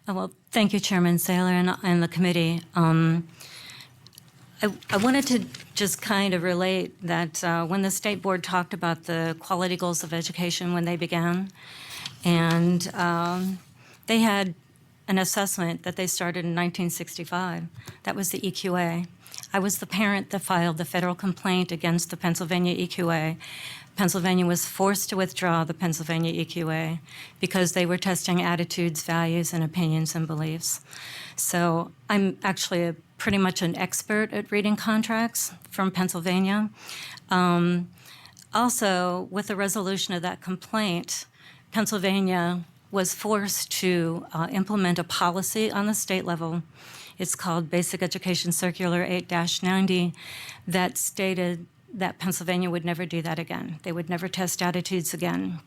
Well, thank you, Chairman Saylor and the committee. I wanted to just kind of relate that when the State Board talked about the quality goals of education when they began, and they had an assessment that they started in 1965. That was the EQA. I was the parent that filed the federal complaint against the Pennsylvania EQA. Pennsylvania was forced to withdraw the Pennsylvania EQA because they were testing attitudes, values, and opinions and beliefs. So I'm actually pretty much an expert at reading contracts from Pennsylvania. Also, with the resolution of that complaint, Pennsylvania was forced to implement a policy on the state level. It's called Basic Education Circular 8-90 that stated that Pennsylvania would never do that again. They would never test attitudes again.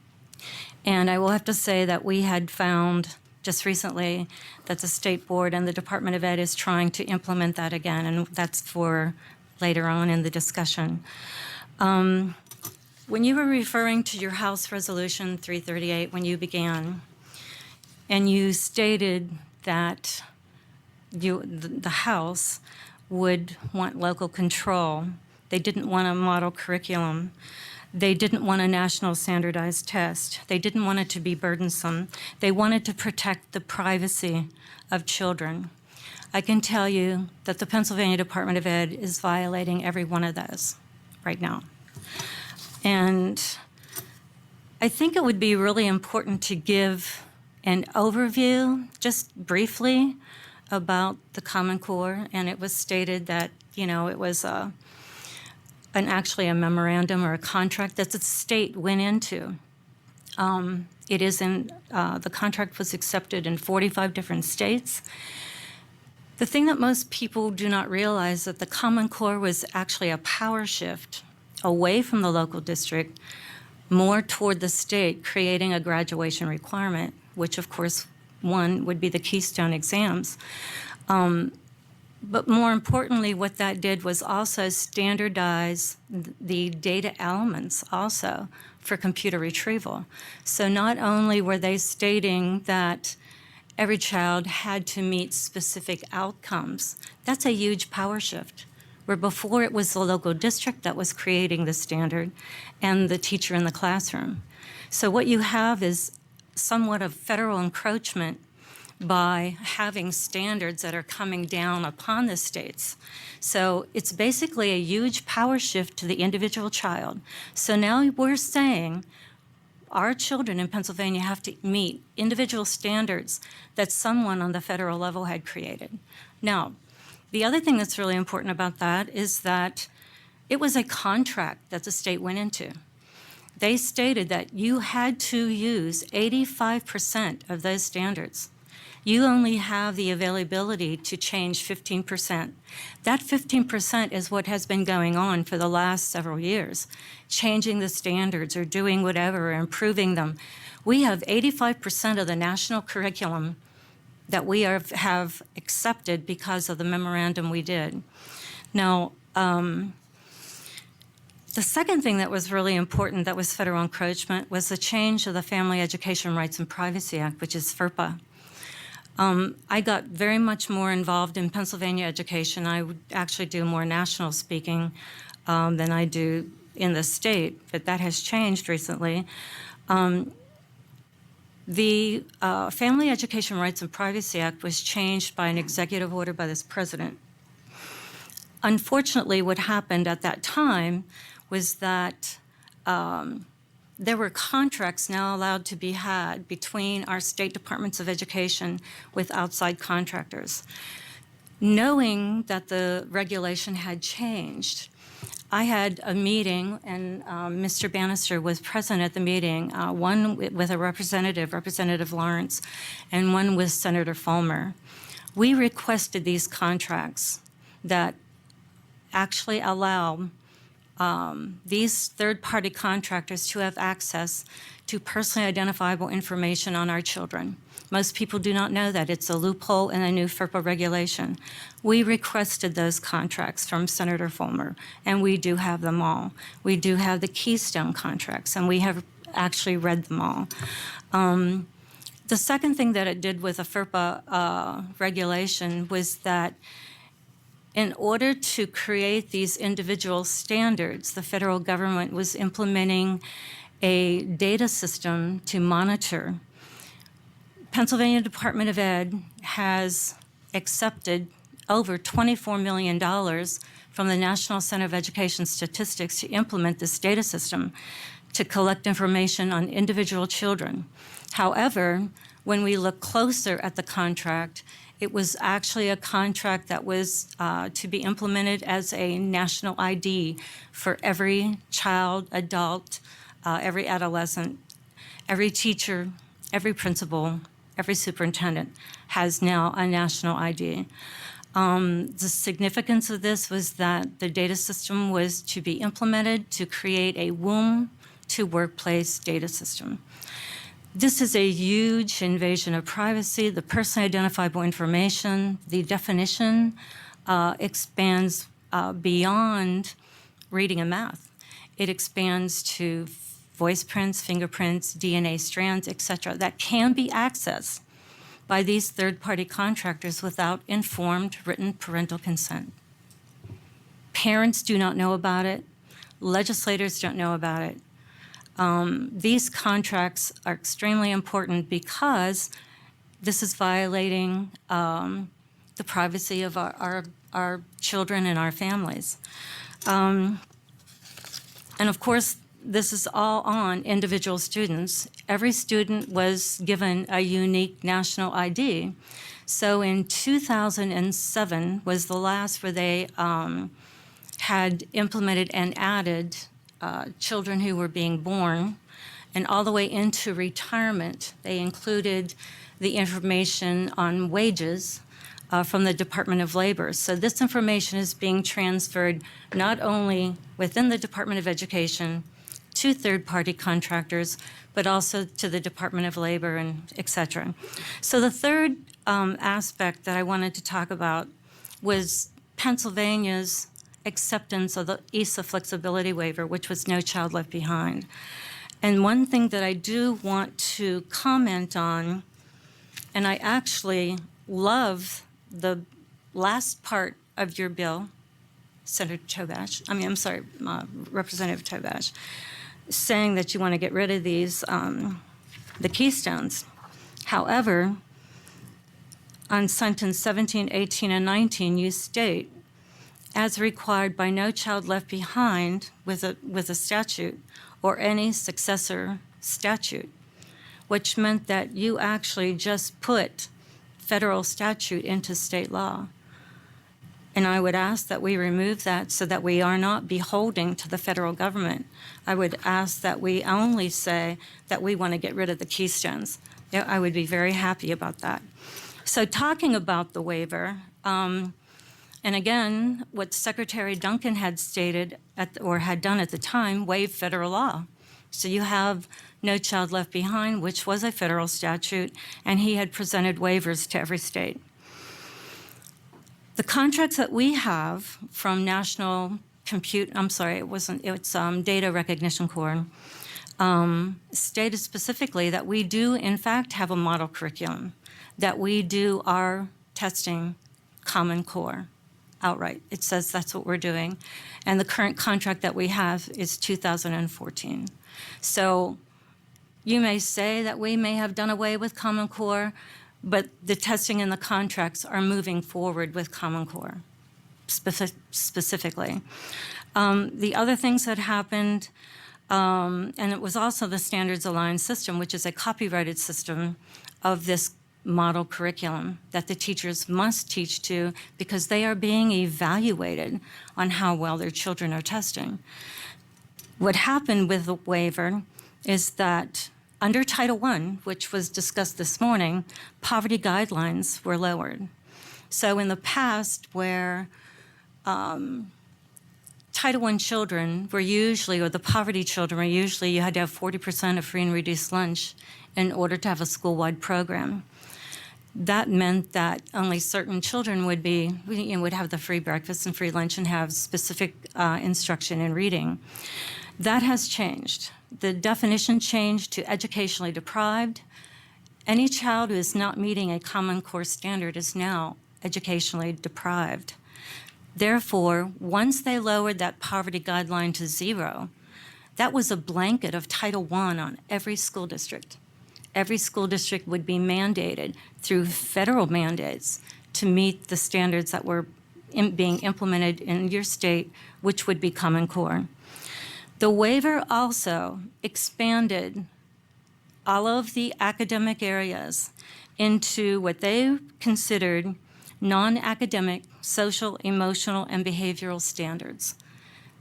And I will have to say that we had found just recently that the State Board and the Department of Ed is trying to implement that again, and that's for later on in the discussion. When you were referring to your House Resolution 338 when you began, and you stated that the House would want local control, they didn't want a model curriculum, they didn't want a national standardized test, they didn't want it to be burdensome, they wanted to protect the privacy of children. I can tell you that the Pennsylvania Department of Ed is violating every one of those right now. And I think it would be really important to give an overview, just briefly, about the Common Core. And it was stated that, it was actually a memorandum or a contract that the state went into. It is the contract was accepted in 45 different states. The thing that most people do not realize that the Common Core was actually a power shift away from the local district, more toward the state, creating a graduation requirement, which of course one would be the Keystone exams. But more importantly, what that did was also standardize the data elements also for computer retrieval. So not only were they stating that every child had to meet specific outcomes, that's a huge power shift, where before it was the local district that was creating the standard and the teacher in the classroom. So what you have is somewhat of federal encroachment by having standards that are coming down upon the states. So it's basically a huge power shift to the individual child. So now we're saying our children in Pennsylvania have to meet individual standards that someone on the federal level had created. Now, the other thing that's really important about that is that it was a contract that the state went into. They stated that you had to use 85% of those standards. You only have the availability to change 15%. That 15% is what has been going on for the last several years, changing the standards or doing whatever, or improving them. We have 85% of the national curriculum that we have accepted because of the memorandum we did. Now, the second thing that was really important that was federal encroachment was the change of the Family Education Rights and Privacy Act, which is FERPA. I got very much more involved in Pennsylvania education. I would actually do more national speaking than I do in the state, but that has changed recently. The Family Education Rights and Privacy Act was changed by an executive order by this president. Unfortunately, what happened at that time was that there were contracts now allowed to be had between our state departments of education with outside contractors. Knowing that the regulation had changed, I had a meeting, and Mr. Bannister was present at the meeting, one with a Representative Lawrence, and one with Senator Fulmer. We requested these contracts that actually allow these third-party contractors to have access to personally identifiable information on our children. Most people do not know that. It's a loophole in a new FERPA regulation. We requested those contracts from Senator Fulmer, and we do have them all. We do have the Keystone contracts, and we have actually read them all. The second thing that it did with the FERPA regulation was that in order to create these individual standards, the federal government was implementing a data system to monitor. Pennsylvania Department of Ed has accepted over $24 million from the National Center of Education Statistics to implement this data system to collect information on individual children. However, when we look closer at the contract, it was actually a contract that was to be implemented as a national ID for every child, adult, every adolescent, every teacher, every principal, every superintendent has now a national ID. The significance of this was that the data system was to be implemented to create a womb to workplace data system. This is a huge invasion of privacy. The personally identifiable information, the definition expands beyond reading and math. It expands to voice prints, fingerprints, DNA strands, et cetera, that can be accessed by these third-party contractors without informed written parental consent. Parents do not know about it. Legislators don't know about it. These contracts are extremely important because this is violating the privacy of our children and our families. And of course, this is all on individual students. Every student was given a unique national ID. So in 2007 was the last where they had implemented and added children who were being born, and all the way into retirement. They included the information on wages from the Department of Labor. So this information is being transferred not only within the Department of Education to third-party contractors, but also to the Department of Labor and et cetera. So the third aspect that I wanted to talk about was Pennsylvania's acceptance of the ESEA flexibility waiver, which was No Child Left Behind. And one thing that I do want to comment on, and I actually love the last part of your bill, Representative Tobash, saying that you want to get rid of these, the keystones. However, on sentence 17, 18, and 19, you state, as required by No Child Left Behind with a statute or any successor statute, which meant that you actually just put federal statute into state law. And I would ask that we remove that so that we are not beholden to the federal government. I would ask that we only say that we want to get rid of the keystones. I would be very happy about that. So talking about the waiver, and again, what Secretary Duncan had stated or had done at the time, waived federal law. So you have No Child Left Behind, which was a federal statute, and he had presented waivers to every state. The contracts that we have from National Data Recognition Corps, stated specifically that we do, in fact, have a model curriculum, that we do our testing Common Core outright. It says that's what we're doing. And the current contract that we have is 2014. So you may say that we may have done away with Common Core, but the testing and the contracts are moving forward with Common Core specifically. The other things that happened, and it was also the Standards Aligned System, which is a copyrighted system of this model curriculum that the teachers must teach to because they are being evaluated on how well their children are testing. What happened with the waiver is that under Title I, which was discussed this morning, poverty guidelines were lowered. So in the past where Title I children were usually, or the poverty children were usually, you had to have 40% of free and reduced lunch in order to have a school-wide program. That meant that only certain children would have the free breakfast and free lunch and have specific instruction in reading. That has changed. The definition changed to educationally deprived, Any child who is not meeting a Common Core standard is now educationally deprived. Therefore, once they lowered that poverty guideline to 0, that was a blanket of Title I on every school district. Every school district would be mandated through federal mandates to meet the standards that were being implemented in your state, which would be Common Core. The waiver also expanded all of the academic areas into what they considered non-academic, social, emotional, and behavioral standards.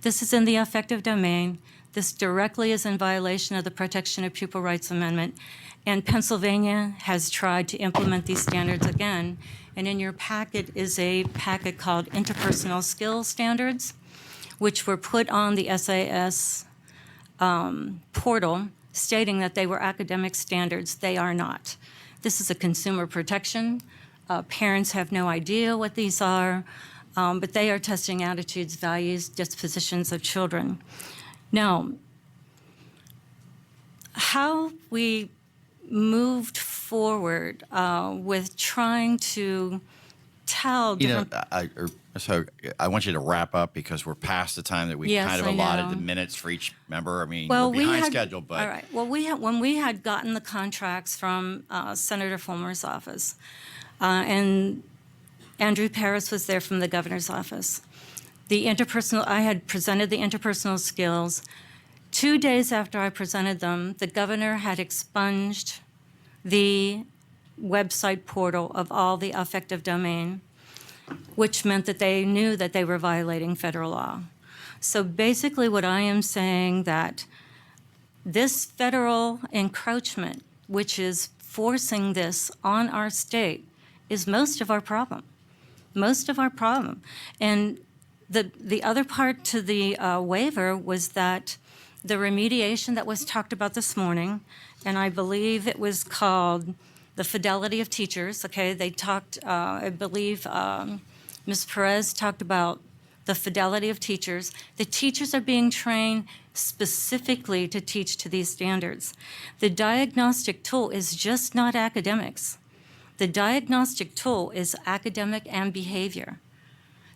This is in the affective domain. This directly is in violation of the Protection of Pupil Rights Amendment, and Pennsylvania has tried to implement these standards again. And in your packet is a packet called Interpersonal Skills Standards, which were put on the ESEA portal, stating that they were academic standards. They are not. This is a consumer protection. Parents have no idea what these are, but they are testing attitudes, values, dispositions of children. Now, how we moved forward with trying to tell different... So I want you to wrap up because we're past the time that we kind of allotted the minutes for each member. I mean, we're behind schedule, but... All right. Well, when we had gotten the contracts from Senator Fulmer's office, and Andrew Paris was there from the governor's office, I had presented the interpersonal skills. 2 days after I presented them, the governor had expunged the website portal of all the affective domain, which meant that they knew that they were violating federal law. So basically what I am saying that this federal encroachment, which is forcing this on our state, is most of our problem. Most of our problem. And the other part to the waiver was that the remediation that was talked about this morning, and I believe it was called the fidelity of teachers, okay? They talked, I believe Ms. Perez talked about the fidelity of teachers. The teachers are being trained specifically to teach to these standards. The diagnostic tool is just not academics. The diagnostic tool is academic and behavior.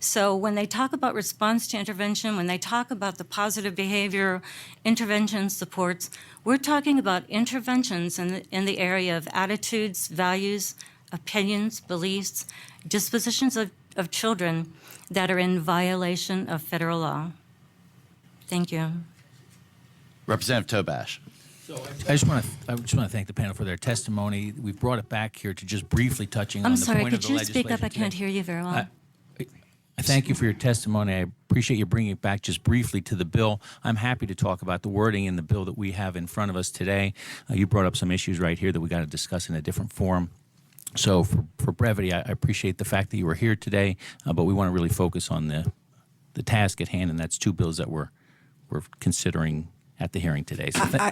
So when they talk about response to intervention, when they talk about the positive behavior intervention supports, we're talking about interventions in the area of attitudes, values, opinions, beliefs, dispositions of children that are in violation of federal law. Thank you. Representative Tobash. I just want to thank the panel for their testimony. We've brought it back here to just briefly touching on the point of the legislation. I'm sorry, could you speak up? I can't hear you very well. I thank you for your testimony. I appreciate you bringing it back just briefly to the bill. I'm happy to talk about the wording in the bill that we have in front of us today. You brought up some issues right here that we got to discuss in a different forum. So for brevity, I appreciate the fact that you were here today, but we want to really focus on the task at hand, and that's two bills that we're considering at the hearing today. So